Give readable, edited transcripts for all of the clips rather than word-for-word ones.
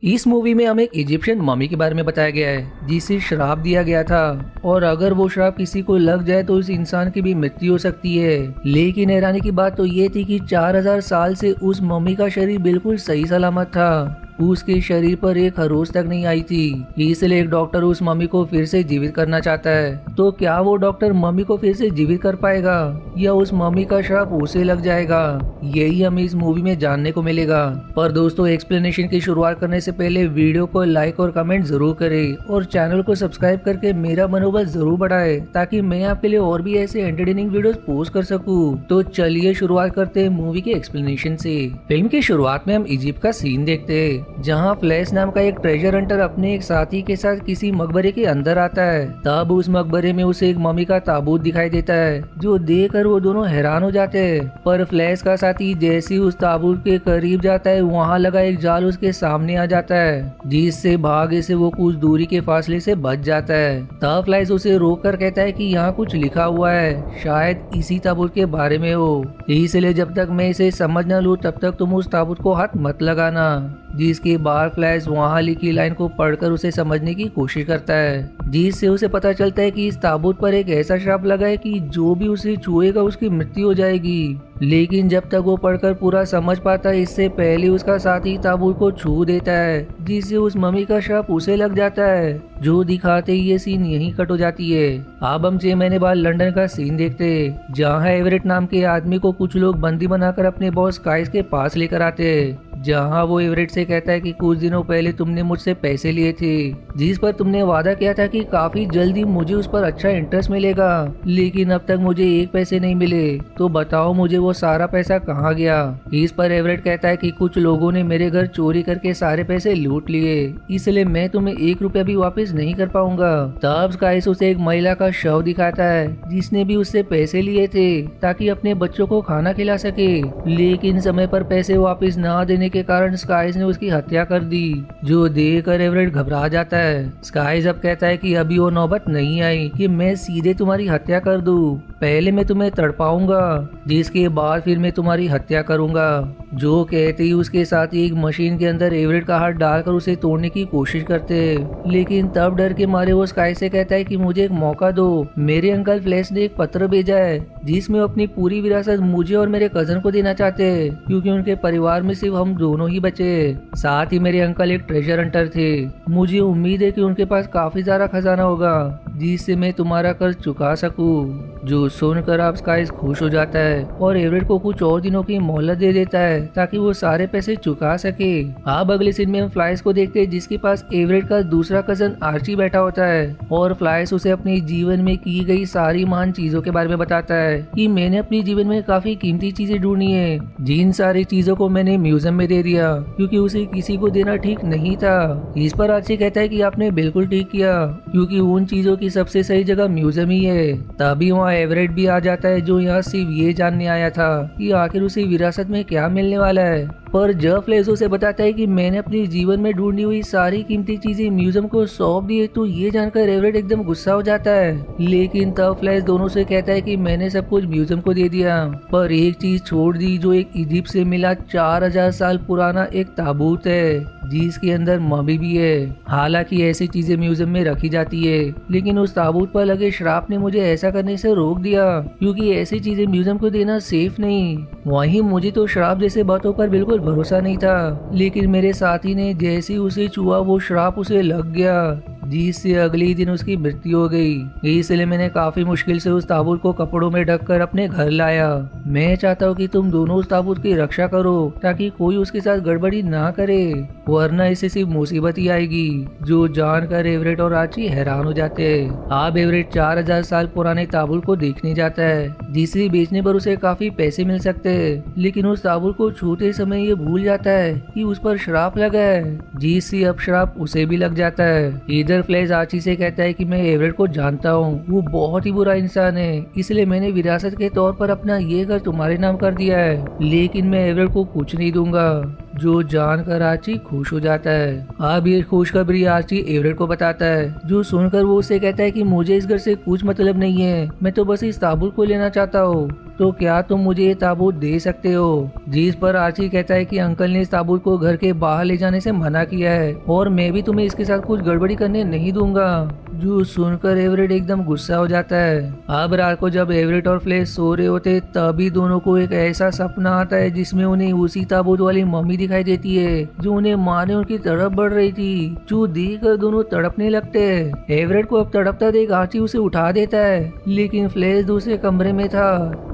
इस मूवी में हमें एक इजिप्शियन मम्मी के बारे में बताया गया है जिसे श्राप दिया गया था और अगर वो श्राप किसी को लग जाए तो उस इंसान की भी मृत्यु हो सकती है। लेकिन हैरानी की बात तो ये थी कि 4000 साल से उस मम्मी का शरीर बिल्कुल सही सलामत था। उसके शरीर पर एक खरोच तक नहीं आई थी। इसलिए एक डॉक्टर उस मम्मी को फिर से जीवित करना चाहता है। तो क्या वो डॉक्टर मम्मी को फिर से जीवित कर पाएगा या उस मम्मी का श्राप उसे लग जाएगा? यही हमें इस मूवी में जानने को मिलेगा। पर दोस्तों, एक्सप्लेनेशन की शुरुआत करने से पहले वीडियो को लाइक और कमेंट जरूर करें और चैनल को सब्सक्राइब करके मेरा मनोबल जरूर बढ़ाए ताकि मैं आपके लिए और भी ऐसे एंटरटेनिंग वीडियोस पोस्ट कर सकूं। तो चलिए शुरुआत करते हैं मूवी के एक्सप्लेनेशन से। फिल्म की शुरुआत में हम इजिप्ट का सीन देखते हैं जहां फ्लैश नाम का एक ट्रेजर हंटर अपने एक साथी के साथ किसी मकबरे के अंदर आता है। तब उस मकबरे में उसे एक मम्मी का ताबूत दिखाई देता है जो देखकर वो दोनों हैरान हो जाते हैं। पर फ्लैश का साथी जैसे ही उस ताबूत के करीब जाता है वहां लगा एक जाल उसके सामने आ जाता है जिससे भागे से वो कुछ दूरी के फासले से बच जाता है। तब फ्लैश उसे रोक कर कहता है कि यहाँ कुछ लिखा हुआ है, शायद इसी ताबूत के बारे में हो, इसलिए जब तक मैं इसे समझ न लूँ तब तक तुम उस ताबूत को हाथ मत लगाना। जिसके बाद फ्लैश वहां लिखी लाइन को पढ़कर उसे समझने की कोशिश करता है जिससे उसे पता चलता है कि इस ताबूत पर एक ऐसा श्राप लगा है कि जो भी उसे छुएगा उसकी मृत्यु हो जाएगी। लेकिन जब तक वो पढ़कर पूरा समझ पाता है इससे पहले उसका साथी ताबूत को छू देता है जिससे उस मम्मी का श्राप उसे लग जाता है। जो दिखाते ही ये सीन यहीं कट हो जाती है। अब हम 6 महीने बाद लंदन का सीन देखते हैं जहाँ एवरेट नाम के आदमी को कुछ लोग बंदी बनाकर अपने बॉस काइस के पास लेकर आते हैं जहाँ वो एवरेट से कहता है कि कुछ दिनों पहले तुमने मुझसे पैसे लिए थे जिस पर तुमने वादा किया था कि काफी जल्दी मुझे उस पर अच्छा इंटरेस्ट मिलेगा, लेकिन अब तक मुझे एक पैसे नहीं मिले, तो बताओ मुझे वो सारा पैसा कहाँ गया? इस पर एवरेट कहता है कि कुछ लोगों ने मेरे घर चोरी करके सारे पैसे लूट लिए, इसलिए मैं तुम्हें 1 रुपया भी वापस नहीं कर पाऊंगा। तब काइस उसे एक महिला का शव दिखाता है जिसने भी उससे पैसे लिए थे ताकि अपने बच्चों को खाना खिला सके, लेकिन समय पर पैसे वापस न देने के कारण स्काइस ने उसकी हत्या कर दी। जो देखकर एवरेट घबरा जाता है। स्काइस अब कहता है कि अभी वो नौबत नहीं आई कि मैं सीधे तुम्हारी हत्या कर दूं, पहले मैं तुम्हें तड़पाऊंगा जिसके बाद फिर मैं तुम्हारी हत्या करूंगा। जो कहते ही उसके साथ एक मशीन के अंदर एवरेट का हाथ डालकर उसे तोड़ने की कोशिश करते हैं, लेकिन तब डर के मारे वो स्काई से कहता है कि मुझे एक मौका दो, मेरे अंकल फ्लैश ने एक पत्र भेजा है जिसमें अपनी पूरी विरासत मुझे और मेरे कजन को देना चाहते हैं क्योंकि उनके परिवार में सिर्फ हम दोनों ही बचे। साथ ही मेरे अंकल एक ट्रेजर हंटर थे, मुझे उम्मीद है कि उनके पास काफी सारा खजाना होगा जिससे मैं तुम्हारा कर्ज चुका सकूं। जो सुनकर अब स्काइस खुश हो जाता है और एवरेट को कुछ और दिनों की मोहलत दे देता है ताकि वो सारे पैसे चुका सके। अब अगले सीन में हम फ्लाइस को देखते हैं जिसके पास एवरेट का दूसरा कजन आर्ची बैठा होता है और फ्लाइस उसे अपने जीवन में की गई सारी महान चीजों के बारे में बताता है कि मैंने अपने जीवन में काफी कीमती चीजें ढूंढी है, जिन सारी चीजों को मैंने म्यूजियम में दे दिया क्योंकि उसे किसी को देना ठीक नहीं था। इस पर आर्ची कहता है कि आपने बिल्कुल ठीक किया क्योंकि उन चीजों की सबसे सही जगह म्यूजियम ही है। तभी वहाँ एवरेट भी आ जाता है जो यहाँ सिर्फ ये जानने आया था कि आखिर उसे विरासत में क्या मिलने वाला है। पर जब फ्लैश उसे बताता है कि मैंने अपने जीवन में ढूंढी हुई सारी कीमती चीजें म्यूजियम को सौंप दी है तो ये जानकर एवरेट एकदम गुस्सा हो जाता है, लेकिन तब फ्लैश दोनों से कहता है कि मैंने सब कुछ म्यूजियम को दे दिया पर एक चीज छोड़ दी जो एक इजिप्ट से मिला 4000 साल पुराना एक ताबूत है जिसके अंदर मम्मी भी है। हालांकि ऐसी चीजें म्यूजियम में रखी जाती है लेकिन उस ताबूत पर लगे श्राप ने मुझे ऐसा करने से रोक दिया क्योंकि ऐसी चीजें म्यूजियम को देना सेफ नहीं। वहीं मुझे तो श्राप जैसे बातों पर बिल्कुल भरोसा नहीं था, लेकिन मेरे साथी ने जैसे उसे छुआ वो श्राप उसे लग गया जिससे अगले ही दिन उसकी मृत्यु हो गई। इसलिए मैंने काफी मुश्किल से उस ताबूत को कपड़ों में ढककर अपने घर लाया। मैं चाहता हूँ कि तुम दोनों उस ताबूत की रक्षा करो ताकि कोई उसके साथ गड़बड़ी ना करे, वरना इसे सिर्फ मुसीबत ही आएगी। जो जानकर एवरेट और आर्ची हैरान हो जाते हैं। अब एवरेट 4000 साल पुराने ताबूत को देखने जाता है जिसे बेचने पर उसे काफी पैसे मिल सकते हैं, लेकिन उस ताबूत को छूते समय ये भूल जाता है कि उस पर श्राप लगा है जिससे अब श्राप उसे भी लग जाता है। इधर फ्लैश आर्ची से कहता है कि मैं एवरेट को जानता हूँ, वो बहुत ही बुरा इंसान है, इसलिए मैंने विरासत के तौर पर अपना ये घर तुम्हारे नाम कर दिया है, लेकिन मैं एवरेट को कुछ नहीं दूंगा। जो जानकर आर्ची खुश हो जाता है। अब ये खुशखबरी आर्ची एवरेट को बताता है, जो सुनकर वो उससे कहता है कि मुझे इस घर से कुछ मतलब नहीं है, मैं तो बस इस ताबूत को लेना चाहता हूँ। तो क्या तुम मुझे ये ताबूत दे सकते हो। जिस पर आर्ची कहता है कि अंकल ने इस ताबूत को घर के बाहर ले जाने से मना किया है और मैं भी तुम्हें इसके साथ कुछ गड़बड़ी करने नहीं दूंगा। जो सुनकर एवरेट एकदम गुस्सा हो जाता है। अब रात को जब एवरेट और फ्लैश सो रहे होते तभी दोनों को एक ऐसा सपना आता है जिसमें उन्हें उसी ताबूत वाली मम्मी दिखाई देती है जो उन्हें मारने उनकी तरफ बढ़ रही थी। जो देखकर दोनों तड़पने लगते हैं। एवरेट को अब तड़पता देख आर्ची उसे उठा देता है, लेकिन फ्लैश दूसरे कमरे में था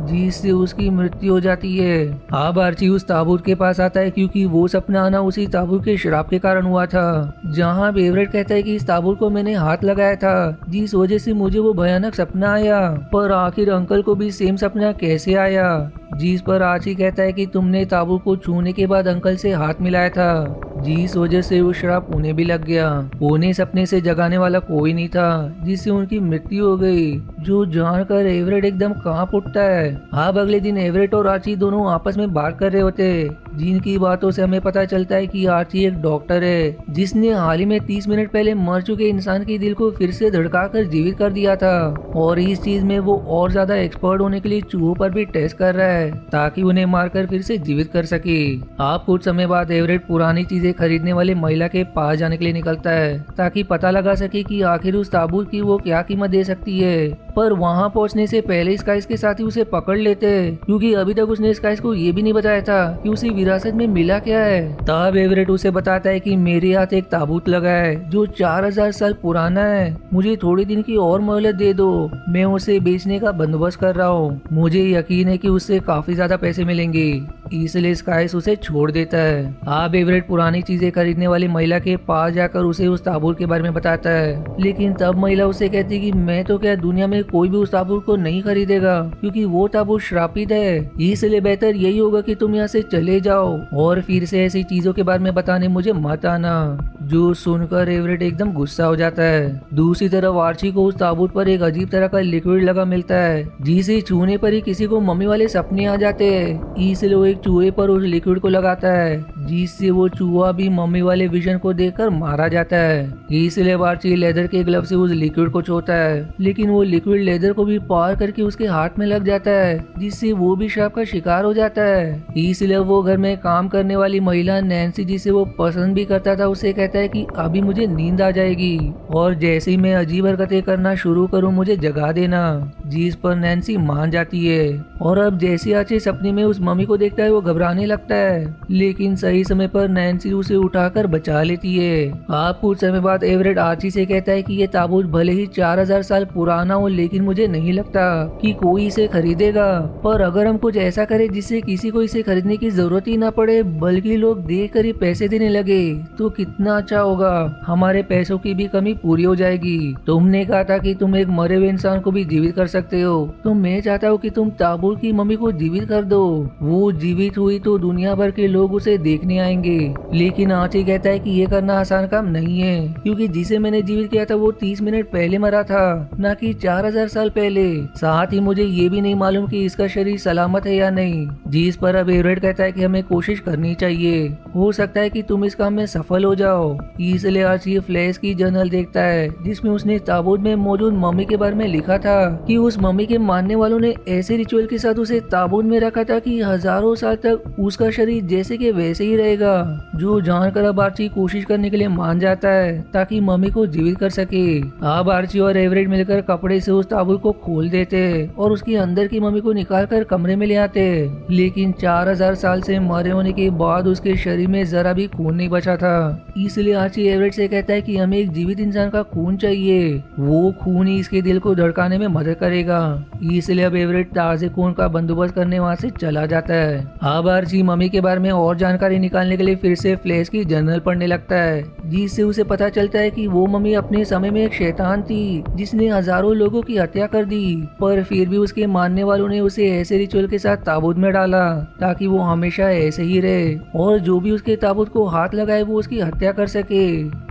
जिससे उसकी मृत्यु हो जाती है। अब आर्ची उस ताबूत के पास आता है क्योंकि वो सपना आना उसी ताबूत के श्राप के कारण हुआ था। जहाँ एवरेट कहता है कि इस ताबूत को मैंने हाथ लगाया था जिस वजह से मुझे वो भयानक सपना आया, पर आखिर अंकल को भी सेम सपना कैसे आया। जिस पर आर्ची कहता है कि तुमने ताबूत को छूने के बाद अंकल से हाथ मिलाया था जिस वजह से वो श्राप उन्हें भी लग गया। उन्हें सपने से जगाने वाला कोई नहीं था जिससे उनकी मृत्यु हो गई। जो जानकर एवरेट एकदम कांप उठता है। अब अगले दिन एवरेट और आर्ची दोनों आपस में बात कर रहे होते जिनकी बातों से हमें पता चलता है कि आर्ची एक डॉक्टर है जिसने हाल ही में 30 मिनट पहले मर चुके इंसान के दिल को फिर से धड़काकर जीवित कर दिया था और इस चीज में वो और ज्यादा एक्सपर्ट होने के लिए चूहों पर भी टेस्ट कर रहा है ताकि उन्हें मारकर फिर से जीवित कर सके। आप कुछ समय बाद एवरेट पुरानी चीजें खरीदने वाले महिला के पास जाने के लिए निकलता है ताकि पता लगा सके कि आखिर उस ताबूत की वो क्या कीमत दे सकती है। पर वहां पहुंचने से पहले स्काइस के साथी उसे पकड़ लेते क्योंकि अभी तक उसने स्काइस को ये भी नहीं बताया था कि उसे विरासत में मिला क्या है। तब एवरेट उसे बताता है कि मेरे हाथ एक ताबूत लगा है जो 4000 साल पुराना है, मुझे थोड़े दिन की और मोहलत दे दो, मैं उसे बेचने का बंदोबस्त कर रहा हूँ, मुझे यकीन है कि उससे काफी ज्यादा पैसे मिलेंगे। इसलिए स्काइस उसे छोड़ देता है। अब एवरेट पुरानी चीजें खरीदने वाली महिला के पास जाकर उसे उस ताबूत के बारे में बताता है, लेकिन तब महिला उसे कहती है कि मैं तो क्या दुनिया में कोई भी उस ताबूत को नहीं खरीदेगा क्योंकि वो ताबूत श्रापित है, इसलिए बेहतर यही होगा कि तुम यहाँ से चले जाओ और फिर से ऐसी चीजों के बारे में बताने मुझे मत आना। जो सुनकर एवरेट एकदम गुस्सा हो जाता है। दूसरी तरफ आर्ची को उस ताबूत पर एक अजीब तरह का लिक्विड लगा मिलता है जिसे छूने पर ही किसी को मम्मी वाले सपने आ जाते हैं, इसलिए वो एक चूहे पर उस लिक्विड को लगाता है जिससे वो चूहा भी मम्मी वाले विजन को देखकर मारा जाता है। इसलिए आर्ची लेदर के ग्लव से उस लिक्विड को छूता है, लेकिन वो लिक्विड लेदर को भी पार करके उसके हाथ में लग जाता है जिससे वो भी श्राप का शिकार हो जाता है। इसलिए वो घर में काम करने वाली महिला नैन्सी जिसे वो पसंद भी करता था उसे कहता है कि अभी मुझे नींद आ जाएगी और जैसे ही मैं अजीब हरकतें करना शुरू करूं मुझे जगा देना। जिस पर नैन्सी मान जाती है और अब जैसे आर्ची सपने में उस मम्मी को देखता है वो घबराने लगता है, लेकिन सही समय पर नैन्सी उसे उठाकर बचा लेती है। आप कुछ समय बाद एवरेट आर्ची से कहता है कि ये ताबूत भले ही 4000 साल पुराना हो लेकिन मुझे नहीं लगता कि कोई इसे खरीदेगा, पर अगर हम कुछ ऐसा करें जिससे किसी को इसे खरीदने की जरूरत ही ना पड़े बल्कि लोग देख कर ही पैसे देने लगे तो कितना अच्छा होगा, हमारे पैसों की भी कमी पूरी हो जाएगी। तुमने कहा था कि तुम एक मरे हुए इंसान को भी जीवित कर सकते हो, तो मैं चाहता हूँ कि तुम ताबूत की मम्मी को जीवित कर दो, वो जीवित हुई तो दुनिया भर के लोग उसे देखने आएंगे। लेकिन आर्ची कहता है कि ये करना आसान काम नहीं है क्योंकि जिसे मैंने जीवित किया था वो 30 मिनट पहले मरा था न कि 4000 साल पहले, साथ ही मुझे ये भी नहीं मालूम कि इसका शरीर सलामत है या नहीं। जिस पर अब एवरेट कहता है कि हमें कोशिश करनी चाहिए, हो सकता है कि तुम इस काम में सफल हो जाओ। इसलिए आर्ची फ्लैश की जर्नल देखता है जिसमें उसने ताबूत में मौजूद मम्मी के बारे में लिखा था कि उस मम्मी के मानने वालों ने ऐसे रिचुअल के साथ उसे ताबूत में रखा था कि हजारों साल तक उसका शरीर जैसे कि वैसे ही रहेगा। जो जानकर अब आर्ची कोशिश करने के लिए मान जाता है ताकि मम्मी को जीवित कर सके। अब आर्ची और एवरेट मिलकर कपड़े से उस ताबूत को खोल देते और उसके अंदर की मम्मी को निकाल कर कमरे में ले आते, लेकिन 4000 साल से मरे होने के बाद उसके शरीर में जरा भी खून नहीं बचा था। इसलिए आर्ची एवरेट से कहता है कि हमें एक जीवित इंसान का खून चाहिए, वो खून ही इसके दिल को धड़काने में मदद करेगा। इसलिए अब एवरेट ताजे खून का बंदोबस्त करने वहाँ से चला जाता है। अब आर्ची मम्मी के बारे में और जानकारी निकालने के लिए फिर से फ्लैश की जर्नल पढ़ने लगता है जिससे उसे पता चलता है कि वो मम्मी अपने समय में एक शैतान थी जिसने हजारों लोगों की हत्या कर दी, पर फिर भी उसके मानने वालों ने उसे ऐसे रिचुअल के साथ ताबूत में डाला ताकि वो हमेशा ऐसे ही रहे और जो भी उसके ताबूत को हाथ लगाए वो उसकी हत्या कर सके।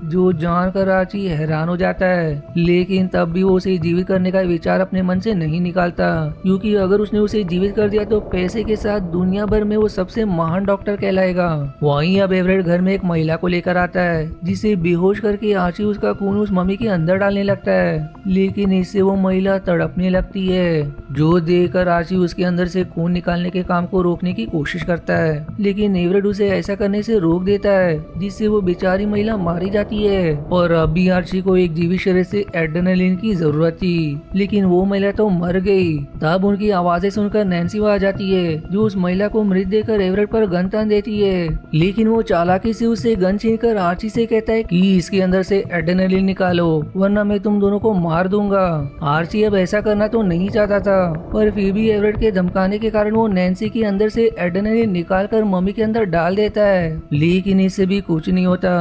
जो जानकर आर्ची हैरान हो जाता है, लेकिन तब भी वो उसे जीवित करने का विचार अपने मन से नहीं निकालता क्योंकि अगर उसने उसे जीवित कर दिया तो पैसे के साथ दुनिया भर में वो सबसे महान डॉक्टर कहलाएगा। वहीं अब एवरेट एवरेट घर में एक महिला को लेकर आता है जिसे बेहोश करके आर्ची उसका खून उस मम्मी के अंदर डालने लगता है, लेकिन इससे वो महिला तड़पने लगती है, जो देखकर आर्ची उसके अंदर से खून निकालने के काम को रोकने की कोशिश करता है, लेकिन एवरेट उसे ऐसा करने से रोक देता है जिससे वो बेचारी महिला मारी जाती है। और अभी आर्ची को एक जीवित शरीर से एड्रेनालिन की जरूरत थी, लेकिन वो महिला तो मर गई। तब उनकी आवाजें सुनकर नैन्सी आ जाती है, जो उस महिला को मृत देकर एवरेट पर गन तान देती है, लेकिन वो चालाकी से उससे गन छीनकर आर्ची से कहता है कि इसके अंदर से एड्रेनालिन निकालो वरना मैं तुम दोनों को मार दूंगा। आर्ची अब ऐसा करना तो नहीं चाहता था, पर फिर भी एवरेट के धमकाने के कारण वो नैन्सी के अंदर से एड्रेनालिन निकाल कर मम्मी के अंदर डाल देता है, लेकिन इससे भी कुछ नहीं होता,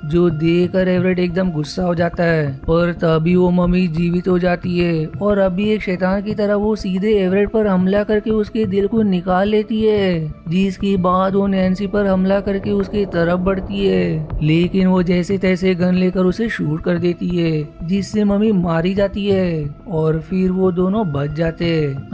जो देखकर एवरेट एकदम गुस्सा हो जाता है। और तभी वो मम्मी जीवित हो जाती है और अभी एक शैतान की तरह वो सीधे एवरेट पर हमला करके उसके दिल को निकाल लेती है, जिसके बाद वो नैन्सी पर हमला करके उसकी तरफ बढ़ती है, लेकिन वो जैसे तैसे गन लेकर उसे शूट कर देती है, जिससे मम्मी मारी जाती है और फिर वो दोनों बच जाते।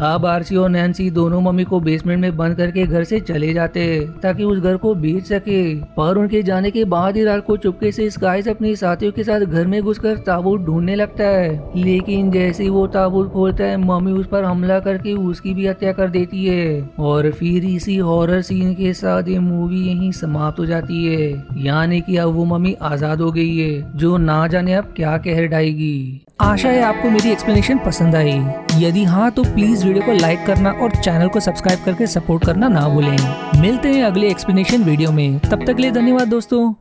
अब आर्ची और नैन्सी दोनों मम्मी को बेसमेंट में बंद करके घर से चले जाते ताकि उस घर को बेच सके। पर उनके जाने के बाद ही रात को चुपके से स्काइज अपने साथियों के साथ घर में घुसकर ताबूत ढूंढने लगता है, लेकिन जैसे ही वो ताबूत खोलता है मम्मी उस पर हमला करके उसकी भी हत्या कर देती है। और फिर इसी हॉरर सीन के साथ ये मूवी यहीं समाप्त हो जाती है, यानी कि अब वो मम्मी आजाद हो गई है, जो ना जाने अब क्या कह डालेगी। आशा है आपको मेरी एक्सप्लेनेशन पसंद आई। यदि हाँ तो प्लीज वीडियो को लाइक करना और चैनल को सब्सक्राइब करके सपोर्ट करना ना भूलें। मिलते हैं अगले एक्सप्लेनेशन वीडियो में, तब तक के लिए धन्यवाद दोस्तों।